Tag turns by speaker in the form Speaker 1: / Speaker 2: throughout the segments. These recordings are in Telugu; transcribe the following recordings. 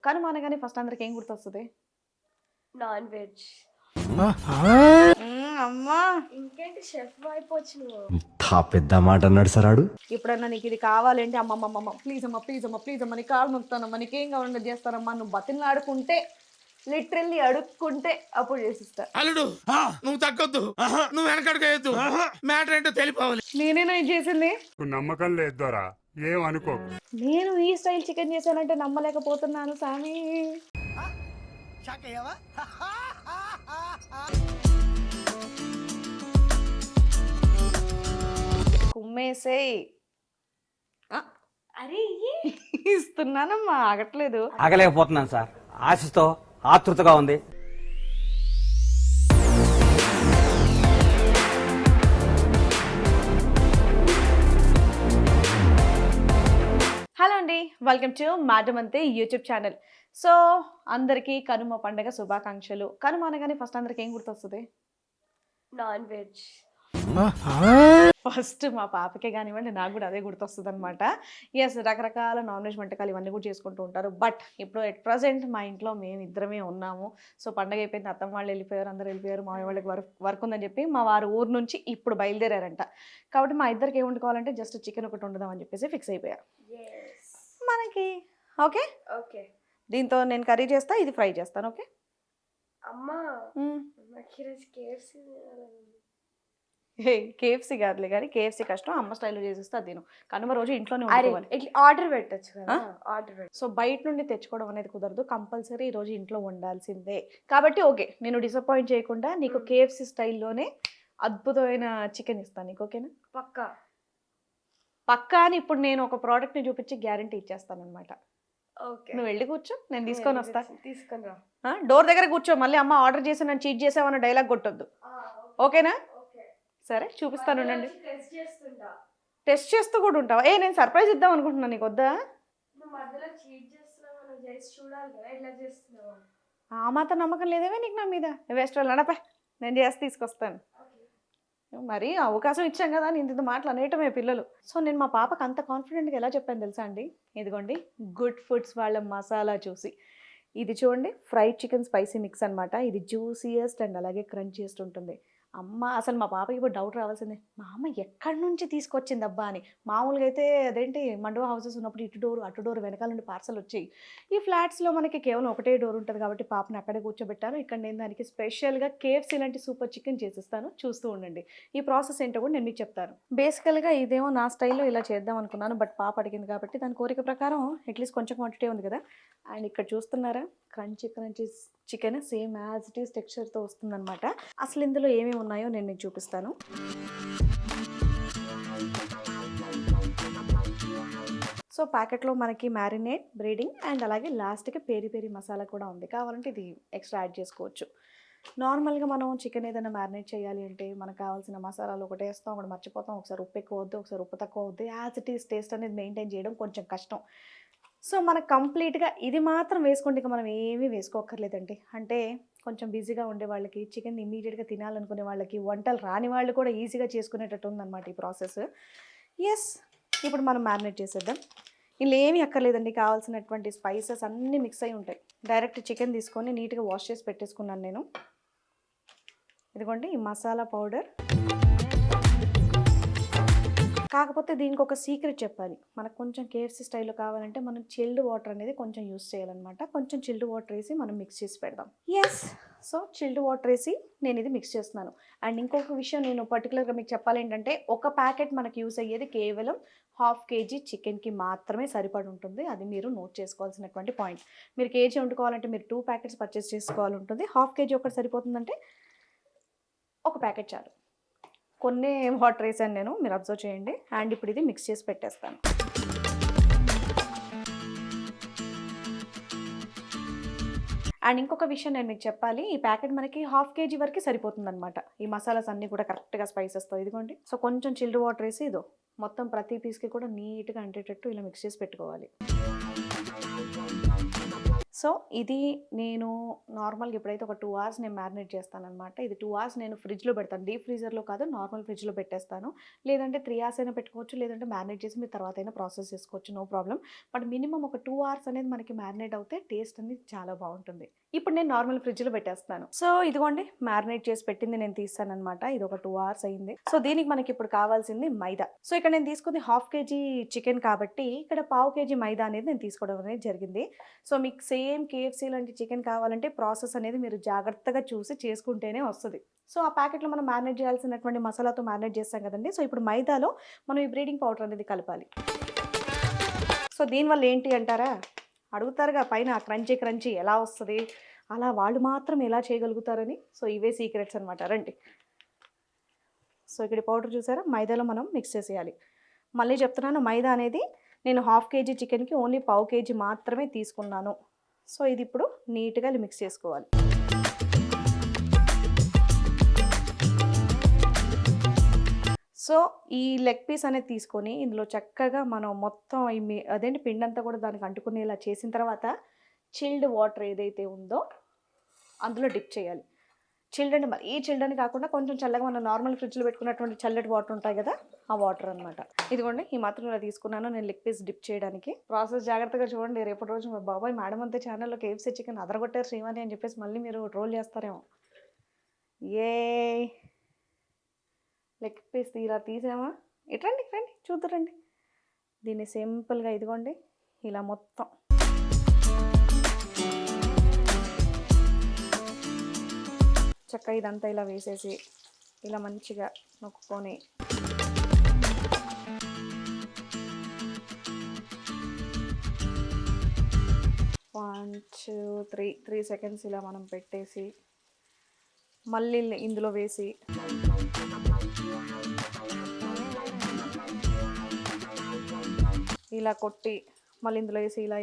Speaker 1: కనుమ అనగానే ఫస్ట్ అందరికి ఏం గుర్తొస్తుంది?
Speaker 2: Non veg.
Speaker 1: అమ్మా
Speaker 2: ఇంకేంటి షెఫ్ అయిపోవచ్చు నువ్వు.
Speaker 3: పెద్ద మాట అన్నాడు సరాడు.
Speaker 1: ఇప్పుడన్నా నీకు ఇది కావాలంటే అమ్మమ్మమ్మ ప్లీజ్ అమ్మ ప్లీజ్ అమ్మ ప్లీజ్ అమ్మ నీ కాళ్ళు నొక్కుతానమ్మా, నీకేం కావాలంటే చేస్తానమ్మా, నువ్వు బతిని ఆడుకుంటే లిటరల్లీ అడుక్కుంటే అప్పుడు చేసిస్తా.
Speaker 4: అల్లుడు నువ్వు తగ్గొద్దు, నువ్వు వెనకడుగు మ్యాటర్ ఏంటో తెలిపోవాలి.
Speaker 1: నేనేనా ఇది చేసింది?
Speaker 5: నమ్మకం లేదు దొరా, ఏం అనుకో.
Speaker 1: నేను ఈ స్టైల్ చికెన్ చేశానంటే నమ్మలేకపోతున్నాను సామి. కుమ్మేసేయ్.
Speaker 2: అరే
Speaker 1: ఇస్తున్నానమ్మా, ఆగట్లేదు.
Speaker 6: ఆగలేకపోతున్నాను సార్, ఆశతో ఆతృతగా ఉంది.
Speaker 1: హలో అండి, వెల్కమ్ టు మాటమంతే యూట్యూబ్ ఛానల్. సో అందరికీ కనుమ పండుగ శుభాకాంక్షలు. కనుమ అనగానే ఫస్ట్ అందరికి ఏం గుర్తొస్తుంది?
Speaker 2: Non veg.
Speaker 1: ఫస్ట్ మా పాపకే కానివ్వండి, నాకు కూడా అదే గుర్తొస్తుంది అనమాట. ఎస్, రకరకాల నాన్ వెజ్ వంటకాలు ఇవన్నీ కూడా చేసుకుంటూ ఉంటారు. బట్ ఇప్పుడు ఎట్ ప్రజెంట్ మా ఇంట్లో మేము ఇద్దరమే ఉన్నాము. సో పండగ అయిపోయింది, అత్తమ్మ వాళ్ళు వెళ్ళిపోయారు, అందరు వెళ్ళిపోయారు, మా వాళ్ళకి వర్క్ ఉందని చెప్పి మా వారు ఊరు నుంచి ఇప్పుడు బయలుదేరారంట. కాబట్టి మా ఇద్దరికి ఏం వండుకోవాలంటే జస్ట్ చికెన్ ఒకటి వండుదామని చెప్పేసి ఫిక్స్ అయిపోయారు మనకి. ఓకే
Speaker 2: ఓకే,
Speaker 1: దీంతో నేను కర్రీ చేస్తా, ఇది ఫ్రై చేస్తాను. ఓకే
Speaker 2: అమ్మా నాకు ఈరోజు కేఎఫ్సీ.
Speaker 1: కేఎఫ్సీ కాదులే కానీ కేఎఫ్సీ కష్టం, అమ్మ స్టైల్లో చేసేస్తే అది తిను. కనుమ రోజు ఇంట్లోనే
Speaker 2: అరే
Speaker 1: వండుకోవాలి.
Speaker 2: ఇట్లా ఆర్డర్ పెట్టచ్చు కదా, ఆర్డర్ పెట్టు.
Speaker 1: సో బయట నుండి తెచ్చుకోవడం అనేది కుదరదు, కంపల్సరీ ఈ రోజు ఇంట్లో వండాల్సిందే. కాబట్టి ఓకే, నేను డిసప్పాయింట్ చేయకుండా నీకు కేఎఫ్సీ స్టైల్లోనే అద్భుతమైన చికెన్ ఇస్తాను నీకు. ఓకేనా?
Speaker 2: పక్కా
Speaker 1: పక్కా అని ఇప్పుడు నేను ఒక ప్రోడక్ట్ని చూపించి గ్యారంటీ ఇచ్చేస్తాను అనమాట.
Speaker 2: ఓకే,
Speaker 1: నువ్వు వెళ్ళి కూర్చో, నేను తీసుకొని వస్తా.
Speaker 2: తీసుకొని రా.
Speaker 1: డోర్ దగ్గర కూర్చో, మళ్ళీ అమ్మ ఆర్డర్ చేసి నన్ను చీట్ చేసావన్న డైలాగ్ కొట్టొద్దు. ఓకేనా? సరే చూపిస్తాను, ఉండండి. టెస్ట్ చేస్తూ కూడా ఉంటావా? నేను సర్ప్రైజ్ ఇద్దాం అనుకుంటున్నాను, నీకు వద్దా? ఆ మాత్రం నమ్మకం లేదేమే నీకు నా మీద? వేస్ట్ నడపా, నేను చేసి తీసుకొస్తాను. మరి అవకాశం ఇచ్చాం కదా, నేను ఇంత మాటలు అనేయటమే పిల్లలు. సో నేను మా పాపకు అంత కాన్ఫిడెంట్గా ఎలా చెప్పాను తెలుసా అండి? ఇదిగోండి గుడ్ ఫుడ్స్ వాళ్ళ మసాలా చూసి, ఇది చూడండి ఫ్రైడ్ చికెన్ స్పైసీ మిక్స్ అనమాట. ఇది జ్యూసియస్ట్ అండ్ అలాగే క్రంచీయెస్ట్ ఉంటుంది. అమ్మ అసలు మా పాపకి ఇప్పుడు డౌట్ రావాల్సిందే, మా అమ్మ ఎక్కడి నుంచి తీసుకొచ్చింది అబ్బా అని. మామూలుగా అయితే అదేంటి మండవ హౌసెస్ ఉన్నప్పుడు ఇటు డోర్ అటు డోర్ వెనకాల నుండి పార్సల్ వచ్చాయి. ఈ ఫ్లాట్స్లో మనకి కేవలం ఒకటే డోర్ ఉంటుంది కాబట్టి పాపని అక్కడే కూర్చోబెట్టాను. ఇక్కడ నేను దానికి స్పెషల్గా కేఎఫ్సీ లాంటి సూపర్ చికెన్ చేసిస్తాను, చూస్తూ ఉండండి. ఈ ప్రాసెస్ ఏంటో కూడా నేను మీకు చెప్తాను. బేసికల్గా ఇదేమో నా స్టైల్లో ఇలా చేద్దాం అనుకున్నాను, బట్ పాప అడిగింది కాబట్టి దాని కోరిక ప్రకారం అట్లీస్ట్ కొంచెం క్వాంటిటీ ఉంది కదా. అండ్ ఇక్కడ చూస్తున్నారా crunchy chicken same as it is టెక్స్చర్తో వస్తుందన్నమాట. అసలు ఇందులో ఏమేమి ఉన్నాయో నేను మీకు చూపిస్తాను. సో ప్యాకెట్లో మనకి మ్యారినేట్, బ్రీడింగ్ అండ్ అలాగే లాస్ట్కి పేరి పేరి మసాలా కూడా ఉంది. కావాలంటే ఇది ఎక్స్ట్రా యాడ్ చేసుకోవచ్చు. నార్మల్గా మనం చికెన్ ఏదైనా మ్యారినేట్ చేయాలి అంటే మనకు కావాల్సిన మసాలాలు ఒకటి వేస్తాం, ఒకటి మర్చిపోతాం, ఒకసారి ఉప్పు ఎక్కువ అవుద్ది, ఒకసారి ఉప్పు తక్కువ అవుద్ది. యాజ్ ఇట్ ఈస్ టేస్ట్ అనేది మెయింటైన్ చేయడం కొంచెం కష్టం. సో మనకు కంప్లీట్గా ఇది మాత్రం వేసుకుంటే ఇక మనం ఏమీ వేసుకోక్కర్లేదండి. అంటే కొంచెం బిజీగా ఉండే వాళ్ళకి, చికెన్ ఇమీడియట్గా తినాలనుకునే వాళ్ళకి, వంటలు రాని వాళ్ళు కూడా ఈజీగా చేసుకునేటట్టు ఉందన్నమాట ఈ ప్రాసెస్. ఎస్, ఇప్పుడు మనం మ్యారినేట్ చేసేద్దాం. ఇలా ఏమీ అక్కర్లేదండి, కావాల్సినటువంటి స్పైసెస్ అన్నీ మిక్స్ అయి ఉంటాయి. డైరెక్ట్ చికెన్ తీసుకొని నీట్గా వాష్ చేసి పెట్టేసుకున్నాను నేను. ఇదిగోండి ఈ మసాలా పౌడర్. కాకపోతే దీనికి ఒక సీక్రెట్ చెప్పాలి, మనకు కొంచెం కేఎఫ్సీ స్టైల్లో కావాలంటే మనం చిల్డ్ వాటర్ అనేది కొంచెం యూస్ చేయాలన్నమాట. కొంచెం చిల్డ్ వాటర్ వేసి మనం మిక్స్ చేసి పెడదాం. ఎస్, సో చిల్డ్ వాటర్ వేసి నేను ఇది మిక్స్ చేస్తున్నాను. అండ్ ఇంకొక విషయం నేను పర్టికులర్గా మీకు చెప్పాలి ఏంటంటే, ఒక ప్యాకెట్ మనకు యూస్ అయ్యేది కేవలం 1/2 kg చికెన్కి మాత్రమే సరిపడి ఉంటుంది. అది మీరు నోట్ చేసుకోవాల్సినటువంటి పాయింట్. మీరు కేజీ వండుకోవాలంటే మీరు 2 ప్యాకెట్స్ పర్చేస్ చేసుకోవాలి ఉంటుంది. 1/2 kg ఒకటి సరిపోతుందంటే ఒక ప్యాకెట్ చాలు. కొన్ని వాటర్ వేసాను నేను, మీరు అబ్జర్వ్ చేయండి. అండ్ ఇప్పుడు ఇది మిక్స్ చేసి పెట్టేస్తాను. అండ్ ఇంకొక విషయం నేను మీకు చెప్పాలి, ఈ ప్యాకెట్ మనకి 1/2 kg వరకు సరిపోతుంది అనమాట. ఈ మసాలాస్ అన్నీ కూడా కరెక్ట్గా స్పైసెస్తో. ఇదిగోండి, సో కొంచెం చిల్డ్ వాటర్ వేసి ఇదో మొత్తం ప్రతి పీస్కి కూడా నీట్గా అంటేటట్టు ఇలా మిక్స్ చేసి పెట్టుకోవాలి. సో ఇది నేను నార్మల్గా ఇప్పుడైతే ఒక 2 hours నేను మ్యారినేట్ చేస్తానన్నమాట. ఇది 2 hours నేను ఫ్రిడ్జ్లో పెడతాను. డీప్ ఫ్రీజర్లో కాదు, నార్మల్ ఫ్రిడ్జ్లో పెట్టేస్తాను. లేదంటే 3 hours అయినా పెట్టుకోవచ్చు, లేదంటే మ్యారినేట్ చేసి మీరు తర్వాత అయినా ప్రాసెస్ చేసుకోవచ్చు, నో ప్రాబ్లం. బట్ మినిమం ఒక 2 hours అనేది మనకి మ్యారినేట్ అవుతే టేస్ట్ అనేది చాలా బాగుంటుంది. ఇప్పుడు నేను నార్మల్ ఫ్రిడ్జ్లో పెట్టేస్తాను. సో ఇదిగోండి మ్యారినేట్ చేసి పెట్టింది నేను తీస్తానన్నమాట. ఇది ఒక 2 hours అయింది. సో దీనికి మనకి ఇప్పుడు కావాల్సింది మైదా. సో ఇక్కడ నేను తీసుకుంది 1/2 kg చికెన్ కాబట్టి ఇక్కడ 1/4 kg మైదా అనేది నేను తీసుకోవడం అనేది జరిగింది. సో మీకు సేమ్ KFC లాంటి చికెన్ కావాలంటే ప్రాసెస్ అనేది మీరు జాగ్రత్తగా చూసి చేసుకుంటేనే వస్తుంది. సో ఆ ప్యాకెట్లో మనం మ్యారినేట్ చేయాల్సినటువంటి మసాలాతో మ్యారినేట్ చేస్తాం కదండి. సో ఇప్పుడు మైదాలో మనం ఈ బ్రీడింగ్ పౌడర్ అనేది కలపాలి. సో దీనివల్ల ఏంటి అంటారా, అడుగుతారుగా పైన క్రంచీ ఎలా వస్తుంది, అలా వాళ్ళు మాత్రం ఎలా చేయగలుగుతారని. సో ఇవే సీక్రెట్స్ అనమాట. రండి. సో ఇక్కడ పౌడర్ చూసారా, మైదాలో మనం మిక్స్ చేసేయాలి. మళ్ళీ చెప్తున్నాను, మైదా అనేది నేను 1/2 kg చికెన్కి ఓన్లీ 1/4 kg మాత్రమే తీసుకున్నాను. సో ఇది ఇప్పుడు నీట్గా మిక్స్ చేసుకోవాలి. సో ఈ లెగ్ పీస్ అనేది తీసుకొని ఇందులో చక్కగా మనం మొత్తం అదేంటి పిండి అంతా కూడా దానికి అంటుకునేలా చేసిన తర్వాత చిల్డ్ వాటర్ ఏదైతే ఉందో అందులో డిప్ చేయాలి. చిల్డ్ అంటే మరి ఈ చిల్డ్ అని కాకుండా కొంచెం చల్లగా మనం నార్మల్ ఫ్రిడ్జ్లో పెట్టుకున్నటువంటి చల్లటి వాటర్ ఉంటాయి కదా, ఆ వాటర్ అనమాట. ఇదిగోండి ఈ మాత్రం ఇలా తీసుకున్నాను నేను లెగ్ పీస్ డిప్ చేయడానికి. ప్రాసెస్ జాగ్రత్తగా చూడండి. రేపటి రోజు బాబాయ్ మేడం అంతే ఛానల్లో KFC చికెన్ అదరగొట్టారు శ్రీవాణి అని చెప్పేసి మళ్ళీ మీరు ట్రోల్ చేస్తారేమో. ఏ లెగ్ పీస్ ఇలా తీసామా, ఇట్రండి చూద్దరండి. దీన్ని సింపుల్గా ఇదిగోండి ఇలా మొత్తం చక్కగా ఇదంతా ఇలా వేసేసి ఇలా మంచిగా నొక్కుకొని వన్ టూ త్రీ సెకండ్స్ ఇలా మనం పెట్టేసి మళ్ళీ ఇందులో వేసి ఇలా కొట్టి మళ్ళీ ఇందులో వేసి ఇలా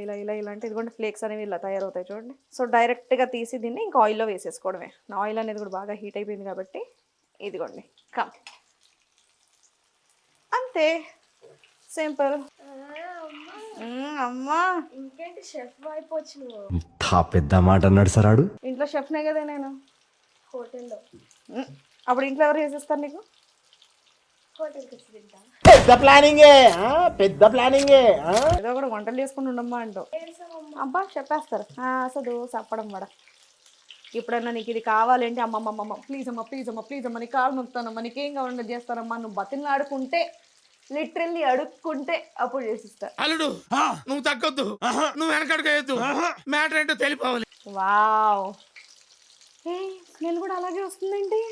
Speaker 1: అంటే ఇదిగోండి ఫ్లేక్స్ అనేవి ఇలా తయారవుతాయి చూడండి. సో డైరెక్ట్గా తీసి దీన్ని ఇంకా ఆయిల్లో వేసేసుకోవడమే. నా ఆయిల్ అనేది కూడా బాగా హీట్ అయిపోయింది కాబట్టి ఇదిగోండి కమ్ అంతే, సింపుల్. అమ్మా
Speaker 2: ఇంకేంటి షెఫ్ అయిపోవచ్చు నువ్వు.
Speaker 3: ఇంత పెద్ద మాట అన్నాడు సార్ ఆడు.
Speaker 1: ఇంట్లో షెఫ్నే కదా నేను.
Speaker 2: హోటల్లో
Speaker 1: అప్పుడు ఇంట్లో ఎవరు చేసేస్తారు నీకు?
Speaker 2: హోటల్కి వచ్చి తింటా.
Speaker 7: పెద్ద ప్లానింగే.
Speaker 1: ఏదో కూడా వంటలు చేసుకుని ఉండమ్మా అంటావు. అబ్బా చెప్పేస్తారు అసలు సప్పడం వడ. ఇప్పుడన్నా నీకు ఇది కావాలంటే అమ్మమ్మ ప్లీజ్ అమ్మ నీకు కాలు నొక్కుతానమ్మా, నీకేం కావాలంటే చేస్తానమ్మా, నువ్వు బతిని ఆడుకుంటే లిటరల్లీ అడుక్కుంటే అప్పుడు చేసిస్తా.
Speaker 4: అల్లుడు నువ్వు తగ్గొద్దు, నువ్వు వెనకడుగు మ్యాటర్ ఏంటో తెలిపోవాలి.
Speaker 1: వావ్, ఏ స్మెల్ కూడా అలాగే వస్తుందేంటి?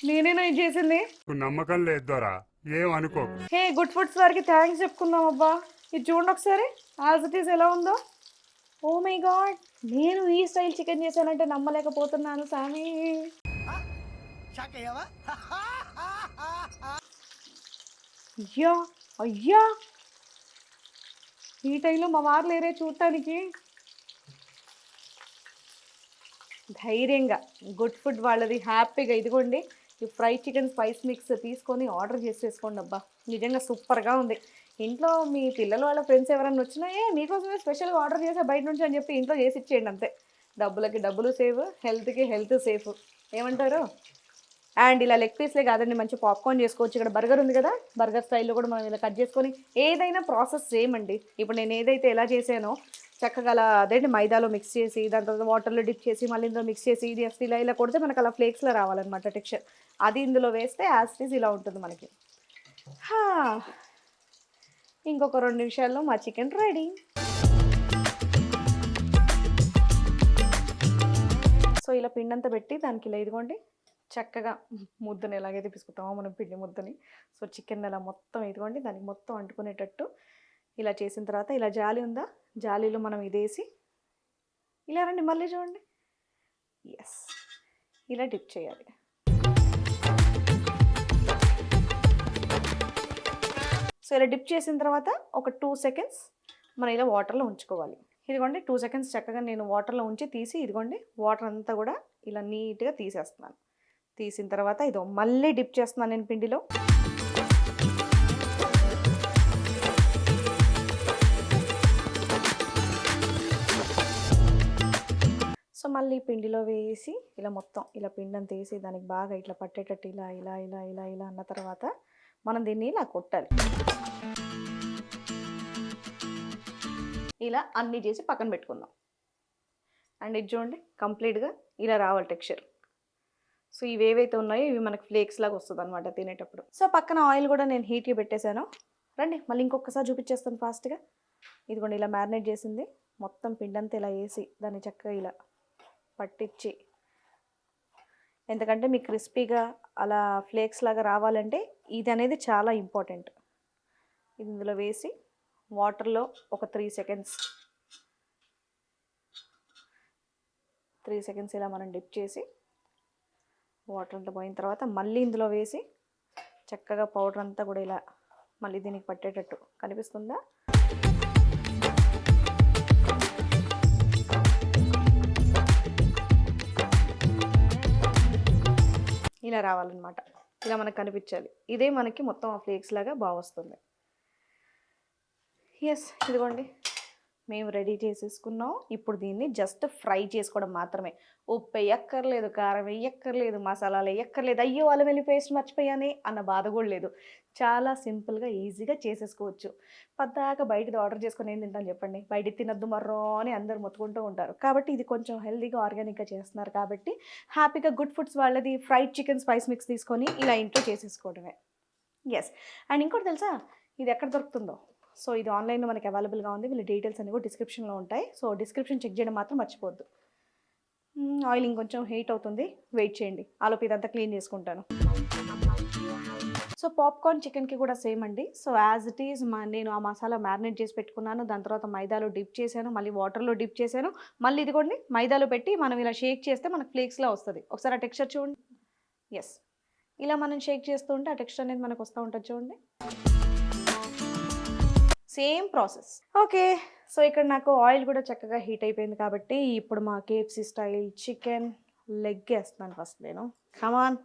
Speaker 1: నేనేనా ఇది చేసింది?
Speaker 5: నమ్మకం లేదు దొరా, ఏం అనుకో.
Speaker 1: హే గుడ్ ఫుడ్స్ వారికి థ్యాంక్స్ చెప్పుకుందాం. అబ్బా ఇది చూడండి ఒకసారి యాజ్ ఇట్ ఈస్ ఎలా ఉందో. ఓ మై గాడ్, నేను ఈ స్టైల్ చికెన్ చేశానంటే నమ్మలేకపోతున్నాను సామి. అయ్యా ఈ టైంలో మా వారు లేరే చూడటానికి. ధైర్యంగా గుడ్ ఫుడ్ వాళ్ళది హ్యాపీగా ఇదిగోండి ఈ ఫ్రై చికెన్ స్పైస్ మిక్స్ తీసుకొని ఆర్డర్ చేసేసుకోండి. అబ్బా నిజంగా సూపర్గా ఉంది. ఇంట్లో మీ పిల్లలు వాళ్ళ ఫ్రెండ్స్ ఎవరైనా వచ్చినా మీకోసమే స్పెషల్గా ఆర్డర్ చేసే బయట నుంచి అని చెప్పి ఇంట్లో చేసి ఇచ్చేయండి అంతే. డబ్బులకి డబ్బులు సేవ్, హెల్త్కి హెల్త్ సేఫ్. ఏమంటారు? అండ్ ఇలా లెగ్ పీస్లే కాదండి, మంచి పాప్కార్న్ చేసుకోవచ్చు. ఇక్కడ బర్గర్ ఉంది కదా, బర్గర్ స్టైల్లో కూడా మనం ఇలా కట్ చేసుకొని ఏదైనా ప్రాసెస్ సేమ్ అండి. ఇప్పుడు నేను ఏదైతే ఎలా చేసానో చక్కగా అలా అదేంటి మైదాలో మిక్స్ చేసి దాని తర్వాత వాటర్లో డిప్ చేసి మళ్ళీ ఇందులో మిక్స్ చేసి ఇది వస్తే ఇలా కొడితే మనకు అలా ఫ్లేక్స్లో రావాలన్నమాట టెక్స్చర్. అది ఇందులో వేస్తే యాజ్ ఇట్ ఈజ్ ఇలా ఉంటుంది మనకి. ఇంకొక 2 నిమిషాల్లో మా చికెన్ రెడీ. సో ఇలా పిండంతా పెట్టి దానికి ఇలా ఇదిగోండి చక్కగా ముద్దని ఎలాగైతే పిసుకుతామో మనం పిండి ముద్దని, సో చికెన్ అలా మొత్తం ఇదిగోండి దానికి మొత్తం అంటుకునేటట్టు ఇలా చేసిన తర్వాత ఇలా జాలి ఉందా, జాలీలో మనం ఇదేసి ఇలా రండి మళ్ళీ చూడండి. ఎస్, ఇలా డిప్ చేయాలి. సో ఇలా డిప్ చేసిన తర్వాత ఒక 2 seconds మనం ఇలా వాటర్లో ఉంచుకోవాలి. ఇదిగోండి 2 seconds చక్కగా నేను వాటర్లో ఉంచి తీసి ఇదిగోండి వాటర్ అంతా కూడా ఇలా నీట్గా తీసేస్తున్నాను. తీసిన తర్వాత ఇదో మళ్ళీ డిప్ చేస్తున్నాను నేను పిండిలో. మళ్ళీ పిండిలో వేసి ఇలా మొత్తం ఇలా పిండి అంతా వేసి దానికి బాగా ఇట్లా పట్టేటట్టు ఇలా ఇలా ఇలా ఇలా ఇలా అన్న తర్వాత మనం దీన్ని ఇలా కొట్టాలి. ఇలా అన్నీ చేసి పక్కన పెట్టుకుందాం. అండ్ ఇది చూడండి కంప్లీట్గా ఇలా రావాలి టెక్స్చర్. సో ఇవి ఏవైతే ఉన్నాయో ఇవి మనకి ఫ్లేక్స్ లాగా వస్తుంది అనమాట తినేటప్పుడు. సో పక్కన ఆయిల్ కూడా నేను హీట్కి పెట్టేశాను. రండి మళ్ళీ ఇంకొకసారి చూపించేస్తాను ఫాస్ట్గా. ఇదిగోండి ఇలా మ్యారినేట్ చేసింది మొత్తం పిండంతా ఇలా వేసి దాన్ని చక్కగా ఇలా పట్టించి, ఎందుకంటే మీకు క్రిస్పీగా అలా ఫ్లేక్స్ లాగా రావాలంటే ఇది అనేది చాలా ఇంపార్టెంట్. ఇది ఇందులో వేసి వాటర్లో ఒక 3 సెకండ్స్ ఇలా మనం డిప్ చేసి వాటర్ అంతా పోయిన తర్వాత మళ్ళీ ఇందులో వేసి చక్కగా పౌడర్ అంతా కూడా ఇలా మళ్ళీ దీనికి పట్టేటట్టు కనిపిస్తుందా? ఇలా రావాలన్నమాట. ఇలా మనకు కనిపించాలి. ఇదే మనకి మొత్తం ఆ ఫ్లేక్స్ లాగా బాగా వస్తుంది. ఎస్, ఇదిగోండి మేము రెడీ చేసేసుకున్నాం. ఇప్పుడు దీన్ని జస్ట్ ఫ్రై చేసుకోవడం మాత్రమే. ఉప్పు వేయక్కర్లేదు, కారం వేయక్కర్లేదు, మసాలాలు వేయక్కర్లేదు, అయ్యో అల్లం వెల్లుల్లి పేస్ట్ మర్చిపోయానే అన్న బాధ కూడా లేదు. చాలా సింపుల్గా ఈజీగా చేసేసుకోవచ్చు. పద్దాక బయటది ఆర్డర్ చేసుకొని ఏం తింటాను చెప్పండి? బయట తినద్దు మర్రో అని అందరు మొత్తుకుంటూ ఉంటారు. కాబట్టి ఇది కొంచెం హెల్తీగా ఆర్గానిక్గా చేస్తున్నారు కాబట్టి హ్యాపీగా గుడ్ ఫుడ్స్ వాళ్ళది ఫ్రైడ్ చికెన్ స్పైస్ మిక్స్ తీసుకొని ఇలా ఇంట్లో చేసేసుకోవడమే. ఎస్, అండ్ ఇంకోటి తెలుసా ఇది ఎక్కడ దొరుకుతుందో? సో ఇది ఆన్లైన్లో మనకి అవైలబుల్గా ఉంది. వీళ్ళ డీటెయిల్స్ అన్ని కూడా డిస్క్రిప్షన్లో ఉంటాయి. సో డిస్క్రిప్షన్ చెక్ చేయడం మాత్రం మర్చిపోవద్దు. ఆయిల్ ఇంకొంచెం హీట్ అవుతుంది, వెయిట్ చేయండి. ఆలోపు ఇదంతా క్లీన్ చేసుకుంటాను. సో పాప్కార్న్ చికెన్కి కూడా సేమ్ అండి. సో యాజ్ ఇట్ ఈజ్ నేను ఆ మసాలా మ్యారినేట్ చేసి పెట్టుకున్నాను. దాని తర్వాత మైదాలో డిప్ చేశాను, మళ్ళీ వాటర్లో డిప్ చేశాను, మళ్ళీ ఇదిగోండి మైదాలో పెట్టి మనం ఇలా షేక్ చేస్తే మనకు ఫ్లేక్స్లా వస్తుంది. ఒకసారి ఆ టెక్స్చర్ చూడండి. ఎస్, ఇలా మనం షేక్ చేస్తూ ఉంటే ఆ టెక్స్చర్ అనేది మనకు వస్తూ ఉంటుంది చూడండి. Same process. ఓకే, సో ఇక్కడ నాకు ఆయిల్ కూడా చక్కగా హీట్ అయిపోయింది కాబట్టి ఇప్పుడు మా KFC స్టైల్ చికెన్ లెగ్ వేస్తున్నాను ఫస్ట్ నేను. కమాన్,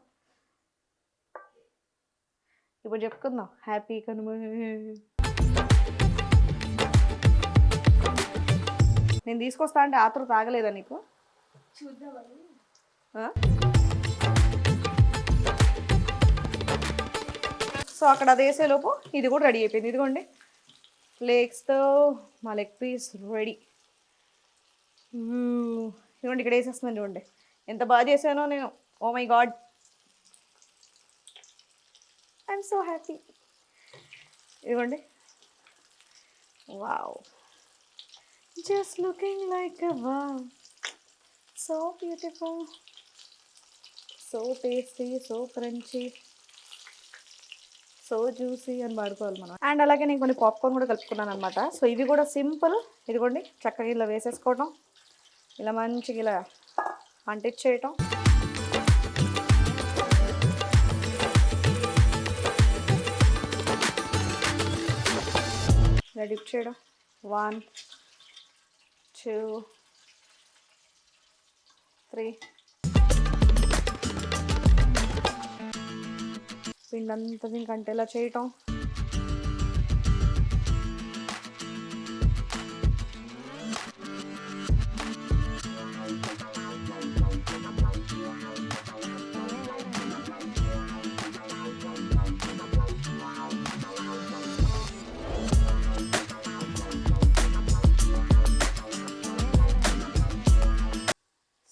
Speaker 1: ఇప్పుడు చెప్పుకుందాం హ్యాపీ కనుమ. నేను తీసుకొస్తా అంటే ఆతృత తాగలేదా నీకు?
Speaker 2: చూద్దామని.
Speaker 1: సో అక్కడ అది వేసేలోపు ఇది కూడా రెడీ అయిపోయింది. ఇదిగోండి ఫ్లేక్స్తో మా లెగ్ పీస్ రెడీ. ఇదిగోండి ఇక్కడ వేసేస్తున్నాను చూడండి. ఎంత బాగా చేశానో నేను. Oh my God, I'm so happy. ఇదిగోండి, wow, just looking like a wow, so beautiful, so tasty, so crunchy, so juicy అని వాడుకోవాలి మనం. అండ్ అలాగే నేను కొన్ని పాప్కార్న్ కూడా కలుపుకున్నాను అనమాట. సో ఇవి కూడా సింపుల్. ఇదిగోండి చక్కగా ఇలా వేసేసుకోవటం, ఇలా మంచిగా ఇలా అంటించేయటం, ఇలా డిప్ చేయడం. 1 2 3 పిండంతా దీనికి అంటేలా చేయటం.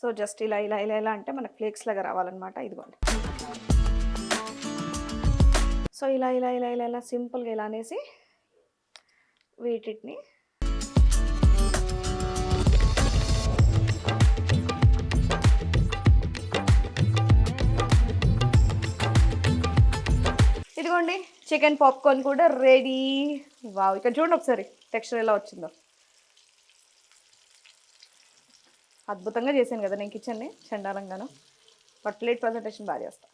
Speaker 1: సో జస్ట్ ఇలా ఇలా ఇలా ఇలా అంటే మనకు ఫ్లేక్స్ లాగా రావాలన్నమాట. ఇదిగోండి, సో ఇలా ఇలా ఇలా ఇలా ఇలా సింపుల్గా ఇలా అనేసి వీటిని ఇదిగోండి చికెన్ పాప్కార్న్ కూడా రెడీ. వావ్, ఇక్కడ చూడండి ఒకసారి టెక్స్చర్ ఎలా వచ్చిందో. అద్భుతంగా చేశాను కదా నేను కిచెన్ని, చండాలంగాను. బట్ ప్లేట్ ప్రజెంటేషన్ బాగా చేస్తాను.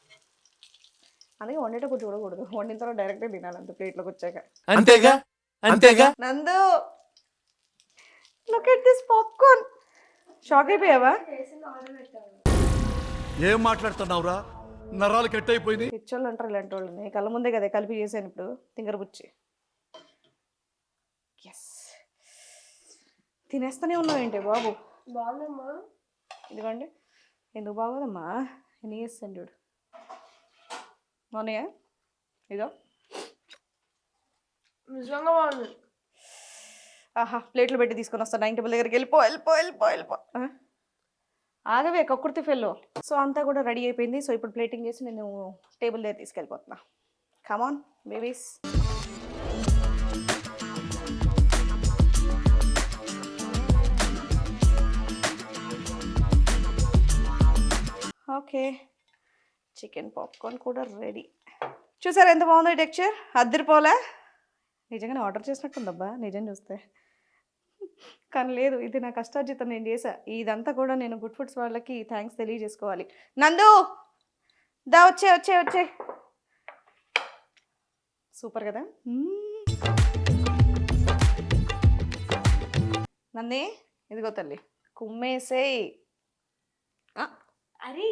Speaker 1: అందుకే వండేటప్పుడు చూడకూడదు, వండిన తర్వాత డైరెక్ట్గా తినాలి అంత ప్లేట్లోకి వచ్చాక.
Speaker 4: అంతేగా అంతేగా.
Speaker 1: Nandu, look at this popcorn. Shock అయిపోయావా?
Speaker 2: చేసిన ఆర్డర్ పెట్టాను.
Speaker 8: ఏం మాట్లాడుతున్నావురా? నరాలు కట్ అయిపోయింది.
Speaker 1: పిచ్చోళ్ళు అంటారు ఇలాంటి వాళ్ళని. కళ్ళ ముందే కదా కలిపి చేశాను ఇప్పుడు తింగర బుచ్చి. ఎస్, తినేస్తూనే ఉన్నావు ఏంటి బాబు?
Speaker 2: బాగుందమ్మా.
Speaker 1: ఇదిగోండి ఎందుకు బాగోదమ్మా ఎన్ని చేస్తాను చూడు మొన్నయా ఇదో
Speaker 2: నిజంగా బాగుంది.
Speaker 1: ఆహా ప్లేట్లు పెట్టి తీసుకొని వస్తాను డైనింగ్ టేబుల్ దగ్గరికి వెళ్ళిపో ఆగవే కక్కుర్తి ఫెల్లో. సో అంతా కూడా రెడీ అయిపోయింది. సో ఇప్పుడు ప్లేటింగ్ చేసి నేను టేబుల్ దగ్గర తీసుకెళ్ళిపోతున్నా. కమాన్ బేబీస్. ఓకే చికెన్ పాప్కార్న్ కూడా రెడీ. చూసారా ఎంత బాగుందో టెక్చర్, అద్దరిపోలే. నిజంగానే ఆర్డర్ చేసినట్టుందబ్బా నిజం చూస్తే, కానీ లేదు ఇది నా కష్టార్జితం నేను చేసా. ఇదంతా కూడా నేను గుడ్ ఫుడ్స్ వాళ్ళకి థ్యాంక్స్ తెలియజేసుకోవాలి. నందు దా వచ్చే సూపర్ కదా. నంది ఇదిగో తల్లి కుమ్మేసేయ్.
Speaker 2: అరే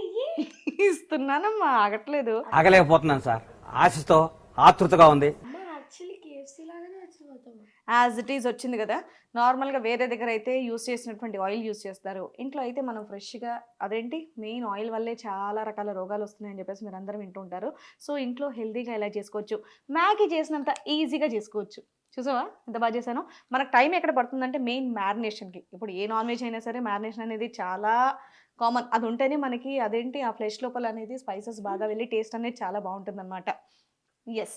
Speaker 1: ఇస్తున్నానమ్మా ఆగట్లేదు.
Speaker 6: ఆగలేకపోతున్నాను సార్, ఆశతో ఆతృతగా ఉంది.
Speaker 2: యాక్చువల్లీ కేఎఫ్సీ లాగానే వచ్చిపోతాం.
Speaker 1: యాజ్ ఇట్ ఈజ్ వచ్చింది కదా. నార్మల్గా వేరే దగ్గర అయితే యూస్ చేసినటువంటి ఆయిల్ యూస్ చేస్తారు, ఇంట్లో అయితే మనం ఫ్రెష్గా అదేంటి మెయిన్ ఆయిల్ వల్లే చాలా రకాల రోగాలు వస్తున్నాయని చెప్పేసి మీరు అందరూ వింటుంటారు. సో ఇంట్లో హెల్తీగా ఎలా చేసుకోవచ్చు, మ్యాగీ చేసినంత ఈజీగా చేసుకోవచ్చు. చూసావా ఎంత బాగా చేశాను. మనకు టైం ఎక్కడ పడుతుందంటే మెయిన్ మ్యారినేషన్కి. ఇప్పుడు ఏ నాన్ వెజ్ అయినా సరే మ్యారినేషన్ అనేది చాలా కామన్, అది ఉంటేనే మనకి అదేంటి ఆ ఫ్లెష్ లోపల అనేది స్పైసెస్ బాగా వెళ్ళి టేస్ట్ అనేది చాలా బాగుంటుంది అనమాట. ఎస్.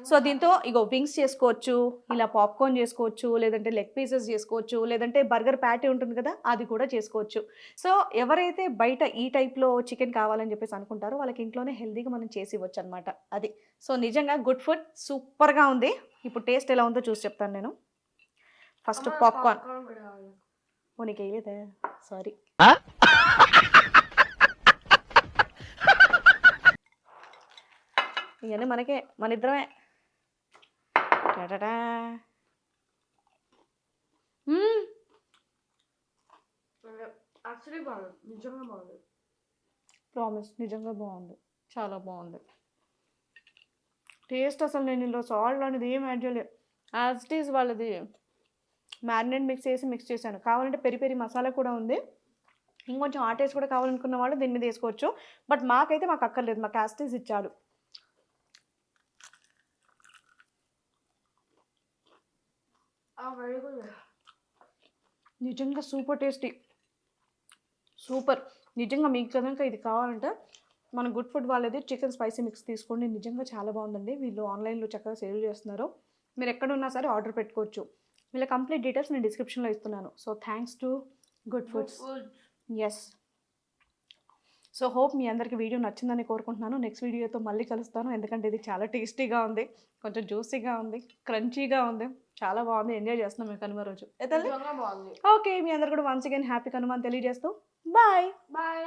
Speaker 1: సో దీంతో ఇగో వింగ్స్ చేసుకోవచ్చు, ఇలా పాప్కార్న్ చేసుకోవచ్చు, లేదంటే లెగ్ పీసెస్ చేసుకోవచ్చు, లేదంటే బర్గర్ ప్యాటీ ఉంటుంది కదా అది కూడా చేసుకోవచ్చు. సో ఎవరైతే బయట ఈ టైప్లో చికెన్ కావాలని చెప్పేసి అనుకుంటారో వాళ్ళకి ఇంట్లోనే హెల్తీగా మనం చేసి ఇవ్వచ్చు అనమాట అది. సో నిజంగా గుడ్ ఫుడ్ సూపర్గా ఉంది. ఇప్పుడు టేస్ట్ ఎలా ఉందో చూసి చెప్తాను నేను. First popcorn. ఓ నీకు వేయలేదా, సారీ. ఇవన్నీ మనకే, మన ఇద్దరమే.
Speaker 2: యాక్చువల్లీ బాగుంది, నిజంగా బాగుంది.
Speaker 1: ప్రామిస్ నిజంగా బాగుంది, చాలా బాగుంది టేస్ట్. అసలు నేను ఇందులో సాల్ట్ అనేది ఏం యాడ్ చేయలేదు, యాజ్ ఇట్ ఈజ్ వాళ్ళది మ్యారినేట్ మిక్స్ చేశాను. కావాలంటే పెరి పెరి మసాలా కూడా ఉంది, ఇంకొంచెం ఆ టేస్ట్ కూడా కావాలనుకున్న వాళ్ళు దీని మీద వేసుకోవచ్చు. బట్ మాకైతే మాకు అక్కర్లేదు, మాకు యాజ్ ఇట్ ఈజ్ ఇచ్చాడు.
Speaker 2: Very good.
Speaker 1: నిజంగా సూపర్ టేస్టీ, సూపర్. నిజంగా మీకు కనుక ఇది కావాలంటే మన గుడ్ ఫుడ్ వాళ్ళది చికెన్ స్పైసీ మిక్స్ తీసుకోండి, నిజంగా చాలా బాగుందండి. వీళ్ళు ఆన్లైన్లో చక్కగా సేల్ చేస్తున్నారు, మీరు ఎక్కడున్నా సరే ఆర్డర్ పెట్టుకోవచ్చు. వీళ్ళ కంప్లీట్ డీటెయిల్స్ నేను డిస్క్రిప్షన్లో ఇస్తున్నాను. So thanks to good foods. Yes. So hope మీ అందరికీ వీడియో నచ్చిందని కోరుకుంటున్నాను. నెక్స్ట్ వీడియోతో మళ్ళీ కలుస్తాను, ఎందుకంటే ఇది చాలా టేస్టీగా ఉంది, కొంచెం జ్యూసీగా ఉంది, క్రంచీగా ఉంది, చాలా బాగుంది. ఎంజాయ్ చేస్తున్నాం మేము కనుమ రోజు.
Speaker 2: నిజంగా బాగుంది.
Speaker 1: ఓకే మీ అందరు కూడా వన్స్ అగైన్ హ్యాపీ కనుమ అని తెలియజేస్తూ బాయ్.
Speaker 2: బాయ్.